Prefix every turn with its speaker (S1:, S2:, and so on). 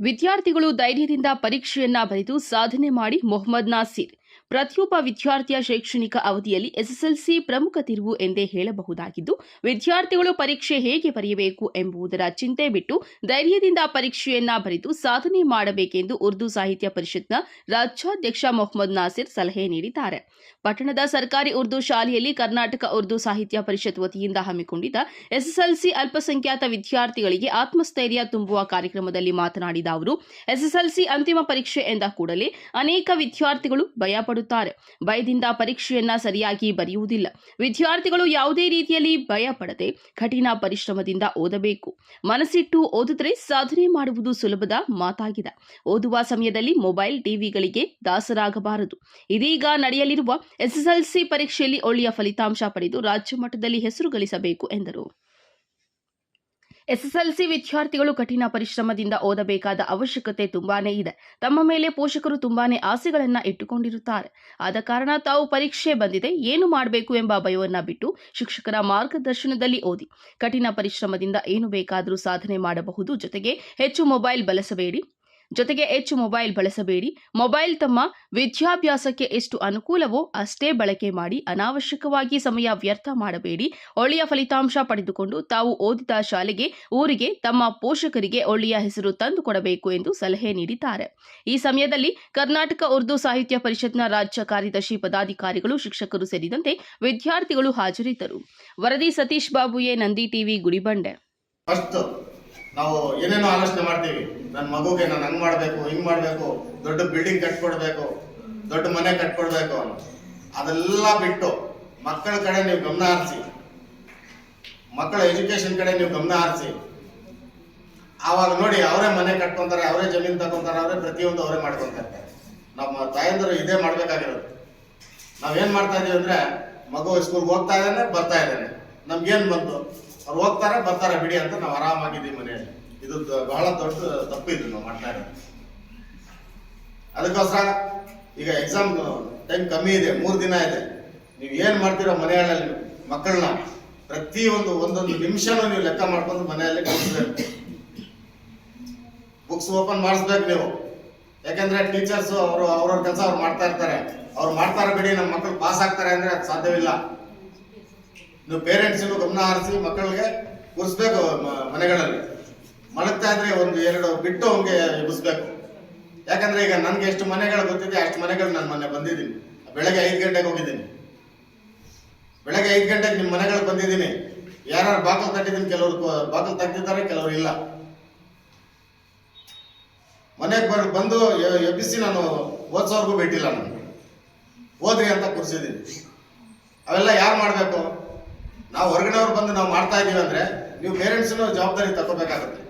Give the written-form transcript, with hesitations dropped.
S1: ವಿದ್ಯಾರ್ಥಿಗಳು ಧೈರ್ಯದಿಂದ ಪರೀಕ್ಷೆಯನ್ನ ಬರೆದು ಸಾಧನೆ ಮಾಡಿ ಮೊಹಮ್ಮದ್ ನಾಸೀರ್ ಪ್ರತಿಯೊಬ್ಬ ವಿದ್ಯಾರ್ಥಿಯ ಶೈಕ್ಷಣಿಕ ಅವಧಿಯಲ್ಲಿ ಎಸ್ಎಸ್ಎಲ್ಸಿ ಪ್ರಮುಖ ತಿರುವು ಎಂದೇ ಹೇಳಬಹುದಾಗಿದ್ದು, ವಿದ್ಯಾರ್ಥಿಗಳು ಪರೀಕ್ಷೆ ಹೇಗೆ ಬರೆಯಬೇಕು ಎಂಬುದರ ಚಿಂತೆ ಬಿಟ್ಟು ಧೈರ್ಯದಿಂದ ಪರೀಕ್ಷೆಯನ್ನ ಬರೆದು ಸಾಧನೆ ಮಾಡಬೇಕೆಂದು ಉರ್ದು ಸಾಹಿತ್ಯ ಪರಿಷತ್ನ ರಾಜ್ಯಾಧ್ಯಕ್ಷ ಮೊಹಮ್ಮದ್ ನಾಸೀರ್ ಸಲಹೆ ನೀಡಿದ್ದಾರೆ. ಪಟ್ಟಣದ ಸರ್ಕಾರಿ ಉರ್ದು ಶಾಲೆಯಲ್ಲಿ ಕರ್ನಾಟಕ ಉರ್ದು ಸಾಹಿತ್ಯ ಪರಿಷತ್ ವತಿಯಿಂದ ಹಮ್ಮಿಕೊಂಡಿದ್ದ ಎಸ್ಎಸ್ಎಲ್ಸಿ ಅಲ್ಪಸಂಖ್ಯಾತ ವಿದ್ಯಾರ್ಥಿಗಳಿಗೆ ಆತ್ಮಸ್ಥೈರ್ಯ ತುಂಬುವ ಕಾರ್ಯಕ್ರಮದಲ್ಲಿ ಮಾತನಾಡಿದ ಅವರು, ಎಸ್ಎಸ್ಎಲ್ಸಿ ಅಂತಿಮ ಪರೀಕ್ಷೆ ಎಂದ ಕೂಡಲೇ ಅನೇಕ ವಿದ್ಯಾರ್ಥಿಗಳು ಭಯಪಡುತ್ತಾರೆ. ಭಯದಿಂದ ಪರೀಕ್ಷೆಯನ್ನ ಸರಿಯಾಗಿ ಬರೆಯುವುದಿಲ್ಲ. ವಿದ್ಯಾರ್ಥಿಗಳು ಯಾವುದೇ ರೀತಿಯಲ್ಲಿ ಭಯ ಪಡದೆ ಕಠಿಣ ಪರಿಶ್ರಮದಿಂದ ಓದಬೇಕು. ಮನಸ್ಸಿಟ್ಟು ಓದಿದ್ರೆ ಸಾಧನೆ ಮಾಡುವುದು ಸುಲಭದ ಮಾತಾಗಿದೆ. ಓದುವ ಸಮಯದಲ್ಲಿ ಮೊಬೈಲ್, ಟಿವಿಗಳಿಗೆ ದಾಸರಾಗಬಾರದು. ಇದೀಗ ನಡೆಯಲಿರುವ ಎಸ್ಎಸ್ಎಲ್ಸಿ ಪರೀಕ್ಷೆಯಲ್ಲಿ ಒಳ್ಳೆಯ ಫಲಿತಾಂಶ ಪಡೆದು ರಾಜ್ಯ ಮಟ್ಟದಲ್ಲಿ ಹೆಸರು ಗಳಿಸಬೇಕು ಎಂದರು. ಎಸ್ಎಸ್ಎಲ್ಸಿ ವಿದ್ಯಾರ್ಥಿಗಳು ಕಠಿಣ ಪರಿಶ್ರಮದಿಂದ ಓದಬೇಕಾದ ಅವಶ್ಯಕತೆ ತುಂಬಾನೇ ಇದೆ. ತಮ್ಮ ಮೇಲೆ ಪೋಷಕರು ತುಂಬಾನೇ ಆಸೆಗಳನ್ನ ಇಟ್ಟುಕೊಂಡಿರುತ್ತಾರೆ. ಆದ ಕಾರಣ ತಾವು ಪರೀಕ್ಷೆ ಬಂದಿದೆ, ಏನು ಮಾಡಬೇಕು ಎಂಬ ಭಯವನ್ನ ಬಿಟ್ಟು ಶಿಕ್ಷಕರ ಮಾರ್ಗದರ್ಶನದಲ್ಲಿ ಓದಿ. ಕಠಿಣ ಪರಿಶ್ರಮದಿಂದ ಏನು ಬೇಕಾದರೂ ಸಾಧನೆ ಮಾಡಬಹುದು. ಜೊತೆಗೆ ಹೆಚ್ಚು ಮೊಬೈಲ್ ಬಳಸಬೇಡಿ. ಮೊಬೈಲ್ ತಮ್ಮ ವಿದ್ಯಾಭ್ಯಾಸಕ್ಕೆ ಎಷ್ಟು ಅನುಕೂಲವೋ ಅಷ್ಟೇ ಬಳಕೆ ಮಾಡಿ. ಅನಾವಶ್ಯಕವಾಗಿ ಸಮಯ ವ್ಯರ್ಥ ಮಾಡಬೇಡಿ. ಒಳ್ಳೆಯ ಫಲಿತಾಂಶ ಪಡೆದುಕೊಂಡು ತಾವು ಓದಿದ ಶಾಲೆಗೆ, ಊರಿಗೆ, ತಮ್ಮ ಪೋಷಕರಿಗೆ ಒಳ್ಳೆಯ ಹೆಸರು ತಂದುಕೊಡಬೇಕು ಎಂದು ಸಲಹೆ ನೀಡಿದ್ದಾರೆ. ಈ ಸಮಯದಲ್ಲಿ ಕರ್ನಾಟಕ ಉರ್ದು ಸಾಹಿತ್ಯ ಪರಿಷತ್ನ ರಾಜ್ಯ ಕಾರ್ಯದರ್ಶಿ, ಪದಾಧಿಕಾರಿಗಳು, ಶಿಕ್ಷಕರು ಸೇರಿದಂತೆ ವಿದ್ಯಾರ್ಥಿಗಳು ಹಾಜರಿದ್ದರು. ವರದಿ ಸತೀಶ್ ಬಾಬುಯೆ, ನಂದಿ ಟಿವಿ, ಗುಡಿಬಂಡೆ.
S2: ನಾವು ಏನೇನೋ ಆಲೋಚನೆ ಮಾಡ್ತೀವಿ. ನನ್ನ ಮಗುಗೆ ನಾನು ಹಂಗ್ ಮಾಡಬೇಕು, ಹಿಂಗ್ ಮಾಡಬೇಕು, ದೊಡ್ಡ ಬಿಲ್ಡಿಂಗ್ ಕಟ್ಕೊಡ್ಬೇಕು, ದೊಡ್ಡ ಮನೆ ಕಟ್ಕೊಡ್ಬೇಕು ಅನ್ನೋ ಅದೆಲ್ಲ ಬಿಟ್ಟು ಮಕ್ಕಳ ಕಡೆ ನೀವು ಗಮನ ಹರಿಸಿ, ಮಕ್ಕಳ ಎಜುಕೇಶನ್ ಕಡೆ ನೀವು ಗಮನ ಹರಿಸಿ. ಆವಾಗ ನೋಡಿ, ಅವರೇ ಮನೆ ಕಟ್ಕೊಂತಾರೆ, ಅವರೇ ಜಮೀನು ತಗೊಂತಾರೆ, ಅವರೇ ಪ್ರತಿಯೊಂದು ಅವರೇ ಮಾಡ್ಕೊಂತಾರೆ. ನಮ್ಮ ತಾಯಂದರು ಇದೇ ಮಾಡ್ಬೇಕಾಗಿರೋದು. ನಾವೇನ್ ಮಾಡ್ತಾ ಇದೀವಿ ಅಂದ್ರೆ, ಮಗು ಸ್ಕೂಲ್ಗೆ ಹೋಗ್ತಾ ಇದ್ದಾನೆ, ಬರ್ತಾ ಇದ್ದಾನೆ, ನಮ್ಗೇನ್ ಬಂತು, ಅವ್ರು ಹೋಗ್ತಾರೆ ಬರ್ತಾರೆ ಬಿಡಿ ಅಂತ ನಾವು ಆರಾಮಾಗಿದ್ದೀವಿ ಮನೆಯಲ್ಲಿ. ಇದು ಬಹಳ ದೊಡ್ಡ ತಪ್ಪು. ಇದು ನಾವು ಮಾಡ್ತಾ ಇರೋದು. ಅದಕ್ಕೋಸ್ಕರ ಈಗ ಎಕ್ಸಾಮ್ ಟೈಮ್ ಕಮ್ಮಿ ಇದೆ, 3 ದಿನ ಇದೆ. ನೀವು ಏನ್ ಮಾಡ್ತೀರೋ ಮನೆಯಲ್ಲಿ ಮಕ್ಕಳನ್ನ ಒಂದೊಂದು ನಿಮಿಷನೂ ನೀವು ಲೆಕ್ಕ ಮಾಡ್ಕೊಂಡು ಮನೆಯಲ್ಲಿ ಕಲಿಸ್ಬೇಕು. ಬುಕ್ಸ್ ಓಪನ್ ಮಾಡಿಸ್ಬೇಕು ನೀವು. ಯಾಕಂದ್ರೆ ಟೀಚರ್ಸ್ ಅವ್ರವ್ರ ಕೆಲಸ ಅವ್ರು ಮಾಡ್ತಾ ಇರ್ತಾರೆ. ಅವ್ರು ಮಾಡ್ತಾರೆ ಬಿಡಿ, ನಮ್ಮ ಮಕ್ಕಳು ಪಾಸ್ ಆಗ್ತಾರೆ ಅಂದ್ರೆ ಅದು ಸಾಧ್ಯವಿಲ್ಲ. ನೀವು ಪೇರೆಂಟ್ಸ್ ಗಮನ ಹರಿಸಿ ಮಕ್ಕಳಿಗೆ ಕೂರಿಸ್ಬೇಕು. ಮನೆಗಳಲ್ಲಿ ಮಲಗ್ತಾ ಇದ್ರೆ 1-2 ಬಿಟ್ಟು ಹಂಗೆ ಎಬ್ಬಿಸ್ಬೇಕು. ಯಾಕಂದ್ರೆ ಈಗ ನನ್ಗೆ ಎಷ್ಟು ಮನೆಗಳು ಗೊತ್ತಿದೆ ಅಷ್ಟು ಮನೆಗಳು ನಾನು ಮೊನ್ನೆ ಬಂದಿದ್ದೀನಿ. ಬೆಳಗ್ಗೆ 5 ಗಂಟೆಗೆ ಹೋಗಿದ್ದೀನಿ. ಬೆಳಗ್ಗೆ 5 ಗಂಟೆಗೆ ನಿಮ್ಮ ಮನೆಗಳಿಗೆ ಬಂದಿದ್ದೀನಿ. ಯಾರು ಬಾಗಿಲು ತಟ್ಟಿದ್ದೀನಿ, ಕೆಲವರು ಬಾಗಿಲು ತೆಗ್ದಿದ್ದಾರೆ, ಕೆಲವರು ಇಲ್ಲ. ಮನೆಗೆ ಬಂದು ಎಬ್ಬಿಸಿ ನಾನು ಓದಿಸೋರ್ಗೂ ಬಿಟ್ಟಿಲ್ಲ. ನಾನು ಓದ್ರಿ ಅಂತ ಕೂರಿಸಿದ್ದೀನಿ. ಅವೆಲ್ಲ ಯಾರು ಮಾಡಬೇಕು? ನಾವು ಹೊರಗಡೆಯವ್ರು ಬಂದು ನಾವು ಮಾಡ್ತಾ ಇದೀವಿ ಅಂದ್ರೆ ನೀವು ಪೇರೆಂಟ್ಸ್ನು ಜವಾಬ್ದಾರಿ ತಗೋಬೇಕಾಗುತ್ತೆ.